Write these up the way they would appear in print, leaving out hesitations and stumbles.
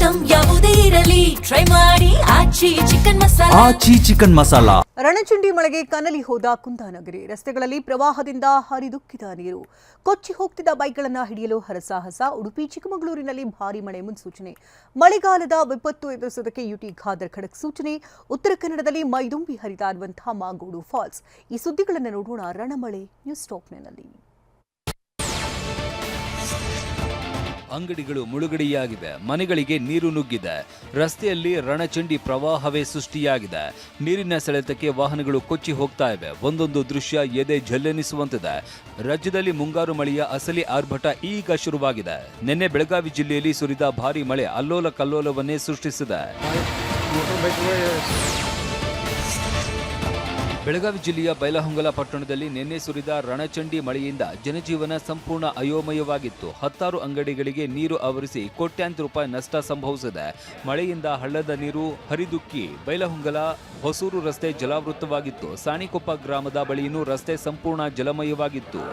Item ಯಾವುದೇ ಇರಲಿ try ಮಾಡಿ ಆಚಿ ಚಿಕನ್ ಮಸಾಲಾ. ರಣಚಂಡಿ ಮಳೆಗೆ ಕನಲಿ ಹೋದ ಕುಂದಾನಗರಿ. ರಸ್ತೆಗಳಲ್ಲಿ ಪ್ರವಾಹದಿಂದ ಹರಿದುಕ್ಕಿದ ನೀರು. ಕೊಚ್ಚಿ ಹೋಗ್ತಿದ್ದ ಬೈಕ್ಗಳನ್ನು ಹಿಡಿಯಲು ಹರಸಾಹಸ. ಉಡುಪಿ ಚಿಕ್ಕಮಗಳೂರಿನಲ್ಲಿ ಭಾರೀ ಮಳೆ ಮುನ್ಸೂಚನೆ. ಮಳೆಗಾಲದ ವಿಪತ್ತು ಎದುರಿಸುವುದಕ್ಕೆ ಯುಟಿ ಖಾದರ್ ಖಡಕ್ ಸೂಚನೆ. ಉತ್ತರ ಕನ್ನಡದಲ್ಲಿ ಮೈದುಂಬಿ ಹರಿತಾ ಇರುವಂತಹ ಮಾಗೋಡು ಫಾಲ್ಸ್. ಈ ಸುದ್ದಿಗಳನ್ನು ನೋಡೋಣ ರಣಮಳೆ ನ್ಯೂಸ್ ಟಾಪ್ನಲ್ಲಿ. ಅಂಗಡಿಗಳು ಮುಳುಗಡೆಯಾಗಿವೆ, ಮನೆಗಳಿಗೆ ನೀರು ನುಗ್ಗಿದೆ, ರಸ್ತೆಯಲ್ಲಿ ರಣಚಂಡಿ ಪ್ರವಾಹವೇ ಸೃಷ್ಟಿಯಾಗಿದೆ. ನೀರಿನ ಸೆಳೆತಕ್ಕೆ ವಾಹನಗಳು ಕೊಚ್ಚಿ ಹೋಗ್ತಾ ಇವೆ. ಒಂದೊಂದು ದೃಶ್ಯ ಎದೆ ಝಲ್ಲೆನಿಸುವಂತಿದೆ. ರಾಜ್ಯದಲ್ಲಿ ಮುಂಗಾರು ಮಳೆಯ ಅಸಲಿ ಆರ್ಭಟ ಈಗ ಶುರುವಾಗಿದೆ. ನಿನ್ನೆ ಬೆಳಗಾವಿ ಜಿಲ್ಲೆಯಲ್ಲಿ ಸುರಿದ ಭಾರೀ ಮಳೆ ಅಲ್ಲೋಲ ಕಲ್ಲೋಲವನ್ನೇ ಸೃಷ್ಟಿಸಿದೆ. ಬೆಳಗಾವಿ ಜಿಲ್ಲೆಯ ಬೈಲಹೊಂಗಲ ಪಟ್ಟಣದಲ್ಲಿ ನಿನ್ನೆ ಸುರಿದ ರಣಚಂಡಿ ಮಳೆಯಿಂದ ಜನಜೀವನ ಸಂಪೂರ್ಣ ಅಯೋಮಯವಾಗಿತ್ತು. 10 ಅಂಗಡಿಗಳಿಗೆ ನೀರು ಆವರಿಸಿ ಕೋಟ್ಯಾಂತರ ರೂಪಾಯಿ ನಷ್ಟ ಸಂಭವಿಸಿದೆ. ಮಳೆಯಿಂದ ಹಳ್ಳದ ನೀರು ಹರಿದುಕ್ಕಿ ಬೈಲಹೊಂಗಲ ಹೊಸೂರು ರಸ್ತೆ ಜಲಾವೃತವಾಗಿತ್ತು. ಸಾಣಿಕೊಪ್ಪ ಗ್ರಾಮದ ಬಳಿಯೂ ರಸ್ತೆ ಸಂಪೂರ್ಣ ಜಲಮಯವಾಗಿತ್ತು.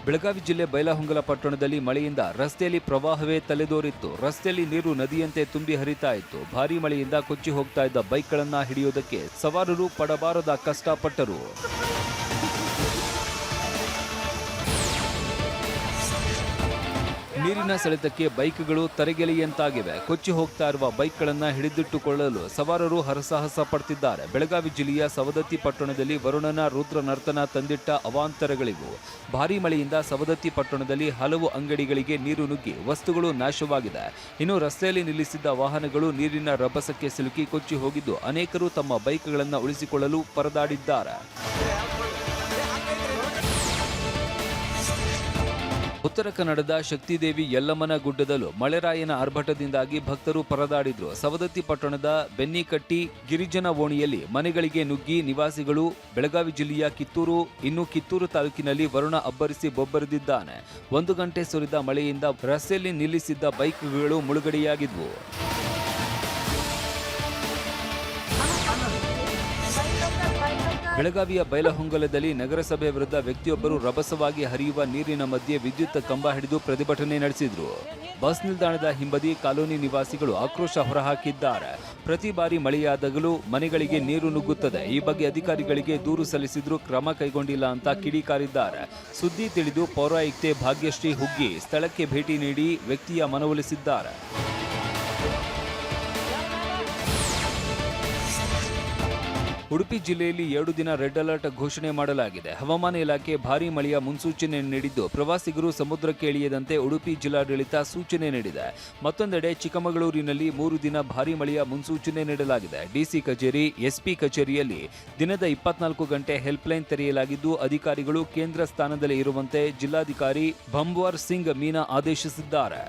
ಬೆಳಗಾವಿ ಜಿಲ್ಲೆ ಬೈಲಹೊಂಗಲ ಪಟ್ಟಣದಲ್ಲಿ ಮಳೆಯಿಂದ ರಸ್ತೆಯಲ್ಲಿ ಪ್ರವಾಹವೇ ತಲೆದೋರಿತ್ತು. ರಸ್ತೆಯಲ್ಲಿ ನೀರು ನದಿಯಂತೆ ತುಂಬಿ ಹರಿತಾ ಇತ್ತು. ಭಾರೀ ಮಳೆಯಿಂದ ಕೊಚ್ಚಿ ಹೋಗ್ತಾ ಇದ್ದ ಬೈಕ್ಗಳನ್ನ ಹಿಡಿಯೋದಕ್ಕೆ ಸವಾರರು ಪಡಬಾರದ ಕಷ್ಟಪಟ್ಟರು. ನೀರಿನ ಸೆಳೆತಕ್ಕೆ ಬೈಕ್ಗಳು ತರೆಗೆಲೆಯಂತಾಗಿವೆ. ಕೊಚ್ಚಿ ಹೋಗ್ತಾ ಇರುವ ಬೈಕ್ಗಳನ್ನು ಹಿಡಿದಿಟ್ಟುಕೊಳ್ಳಲು ಸವಾರರು ಹರಸಾಹಸ ಪಡ್ತಿದ್ದಾರೆ. ಬೆಳಗಾವಿ ಜಿಲ್ಲೆಯ ಸವದತ್ತಿ ಪಟ್ಟಣದಲ್ಲಿ ವರುಣನ ರುದ್ರ ನರ್ತನ ತಂದಿಟ್ಟ ಅವಾಂತರಗಳಿಗೂ. ಭಾರೀ ಮಳೆಯಿಂದ ಸವದತ್ತಿ ಪಟ್ಟಣದಲ್ಲಿ ಹಲವು ಅಂಗಡಿಗಳಿಗೆ ನೀರು ನುಗ್ಗಿ ವಸ್ತುಗಳು ನಾಶವಾಗಿದೆ. ಇನ್ನು ರಸ್ತೆಯಲ್ಲಿ ನಿಲ್ಲಿಸಿದ್ದ ವಾಹನಗಳು ನೀರಿನ ರಭಸಕ್ಕೆ ಸಿಲುಕಿ ಕೊಚ್ಚಿ ಹೋಗಿದ್ದು ಅನೇಕರು ತಮ್ಮ ಬೈಕ್ಗಳನ್ನು ಉಳಿಸಿಕೊಳ್ಳಲು ಪರದಾಡಿದ್ದಾರೆ. ಉತ್ತರ ಕನ್ನಡದ ಶಕ್ತಿದೇವಿ ಯಲ್ಲಮ್ಮನ ಗುಡ್ಡದಲ್ಲೂ ಮಳೆರಾಯನ ಆರ್ಭಟದಿಂದಾಗಿ ಭಕ್ತರು ಪರದಾಡಿದ್ರು. ಸವದತ್ತಿ ಪಟ್ಟಣದ ಬೆನ್ನಿಕಟ್ಟಿ ಗಿರಿಜನ ಓಣಿಯಲ್ಲಿ ಮನೆಗಳಿಗೆ ನುಗ್ಗಿ ನಿವಾಸಿಗಳು. ಬೆಳಗಾವಿ ಜಿಲ್ಲೆಯ ಕಿತ್ತೂರು ತಾಲೂಕಿನಲ್ಲಿ ವರುಣ ಅಬ್ಬರಿಸಿ ಬೊಬ್ಬರಿದಿದ್ದಾನೆ. 1 ಗಂಟೆ ಸುರಿದ ಮಳೆಯಿಂದ ರಸ್ತೆಯಲ್ಲಿ ನಿಲ್ಲಿಸಿದ್ದ ಬೈಕ್ಗಳು ಮುಳುಗಡೆಯಾಗಿದ್ವು. ಬೆಳಗಾವಿಯ ಬೈಲಹೊಂಗಲದಲ್ಲಿ ನಗರಸಭೆ ವಿರುದ್ಧ ವ್ಯಕ್ತಿಯೊಬ್ಬರು ರಭಸವಾಗಿ ಹರಿಯುವ ನೀರಿನ ಮಧ್ಯೆ ವಿದ್ಯುತ್ ಕಂಬ ಹಿಡಿದು ಪ್ರತಿಭಟನೆ ನಡೆಸಿದ್ರು. ಬಸ್ ನಿಲ್ದಾಣದ ಹಿಂಬದಿ ಕಾಲೋನಿ ನಿವಾಸಿಗಳು ಆಕ್ರೋಶ ಹೊರಹಾಕಿದ್ದಾರೆ. ಪ್ರತಿ ಬಾರಿ ಮಳೆಯಾದಾಗಲೂ ಮನೆಗಳಿಗೆ ನೀರು ನುಗ್ಗುತ್ತದೆ. ಈ ಬಗ್ಗೆ ಅಧಿಕಾರಿಗಳಿಗೆ ದೂರು ಸಲ್ಲಿಸಿದ್ರೂ ಕ್ರಮ ಕೈಗೊಂಡಿಲ್ಲ ಅಂತ ಕಿಡಿಕಾರಿದ್ದಾರೆ. ಸುದ್ದಿ ತಿಳಿದು ಪೌರಾಯುಕ್ತೆ ಭಾಗ್ಯಶ್ರೀ ಹುಗ್ಗಿ ಸ್ಥಳಕ್ಕೆ ಭೇಟಿ ನೀಡಿ ವ್ಯಕ್ತಿಯ ಮನವೊಲಿಸಿದ್ದಾರೆ. ಉಡುಪಿ ಜಿಲ್ಲೆಯಲ್ಲಿ 2 ದಿನ ರೆಡ್ ಅಲರ್ಟ್ ಘೋಷಣೆ ಮಾಡಲಾಗಿದೆ. ಹವಾಮಾನ ಇಲಾಖೆ ಭಾರೀ ಮಳೆಯ ಮುನ್ಸೂಚನೆ ನೀಡಿದ್ದು ಪ್ರವಾಸಿಗರು ಸಮುದ್ರಕ್ಕೆ ಇಳಿಯದಂತೆ ಉಡುಪಿ ಜಿಲ್ಲಾಡಳಿತ ಸೂಚನೆ ನೀಡಿದೆ. ಮತ್ತೊಂದೆಡೆ ಚಿಕ್ಕಮಗಳೂರಿನಲ್ಲಿ 3 ದಿನ ಭಾರೀ ಮಳೆಯ ಮುನ್ಸೂಚನೆ ನೀಡಲಾಗಿದೆ. ಡಿಸಿ ಕಚೇರಿ, ಎಸ್ಪಿ ಕಚೇರಿಯಲ್ಲಿ ದಿನದ 24 ಗಂಟೆ ಹೆಲ್ಪ್ಲೈನ್ ತೆರೆಯಲಾಗಿದ್ದು ಅಧಿಕಾರಿಗಳು ಕೇಂದ್ರ ಸ್ಥಾನದಲ್ಲಿ ಇರುವಂತೆ ಜಿಲ್ಲಾಧಿಕಾರಿ ಭಂವರ್ ಸಿಂಗ್ ಮೀನಾ ಆದೇಶಿಸಿದ್ದಾರೆ.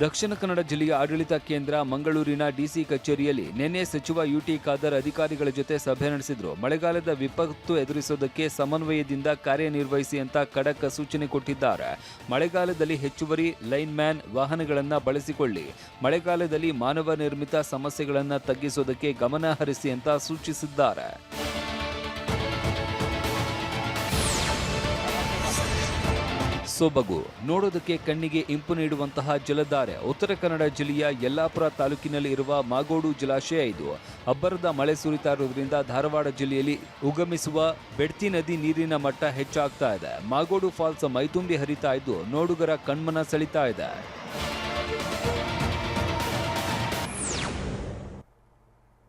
ದಕ್ಷಿಣ ಕನ್ನಡ ಜಿಲ್ಲೆಯ ಆಡಳಿತ ಕೇಂದ್ರ ಮಂಗಳೂರಿನ ಡಿಸಿ ಕಚೇರಿಯಲ್ಲಿ ನಿನ್ನೆ ಸಚಿವ ಯುಟಿ ಖಾದರ್ ಅಧಿಕಾರಿಗಳ ಜೊತೆ ಸಭೆ ನಡೆಸಿದ್ರು. ಮಳೆಗಾಲದ ವಿಪತ್ತು ಎದುರಿಸುವುದಕ್ಕೆ ಸಮನ್ವಯದಿಂದ ಕಾರ್ಯನಿರ್ವಹಿಸಿ ಅಂತ ಖಡಕ್ ಸೂಚನೆ ಕೊಟ್ಟಿದ್ದಾರೆ. ಮಳೆಗಾಲದಲ್ಲಿ ಹೆಚ್ಚುವರಿ ಲೈನ್ ಮ್ಯಾನ್ ವಾಹನಗಳನ್ನು ಬಳಸಿಕೊಳ್ಳಿ. ಮಳೆಗಾಲದಲ್ಲಿ ಮಾನವ ನಿರ್ಮಿತ ಸಮಸ್ಯೆಗಳನ್ನು ತಗ್ಗಿಸುವುದಕ್ಕೆ ಗಮನ ಹರಿಸಿ ಅಂತ ಸೂಚಿಸಿದ್ದಾರೆ. ಸೊಬಗು ನೋಡೋದಕ್ಕೆ ಕಣ್ಣಿಗೆ ಇಂಪು ನೀಡುವಂತಹ ಜಲಧಾರೆ ಉತ್ತರ ಕನ್ನಡ ಜಿಲ್ಲೆಯ ಯಲ್ಲಾಪುರ ತಾಲೂಕಿನಲ್ಲಿ ಇರುವ ಮಾಗೋಡು ಜಲಾಶಯ ಇದು. ಅಬ್ಬರದ ಮಳೆ ಸುರಿತಾ ಇರುವುದರಿಂದ ಧಾರವಾಡ ಜಿಲ್ಲೆಯಲ್ಲಿ ಉಗಮಿಸುವ ಬೆಡ್ತಿ ನದಿ ನೀರಿನ ಮಟ್ಟ ಹೆಚ್ಚಾಗ್ತಾ ಇದೆ. ಮಾಗೋಡು ಫಾಲ್ಸ್ ಮೈತುಂಬಿ ಹರಿತಾ ಇದ್ದು ನೋಡುಗರ ಕಣ್ಮನ ಸೆಳಿತಾ ಇದೆ.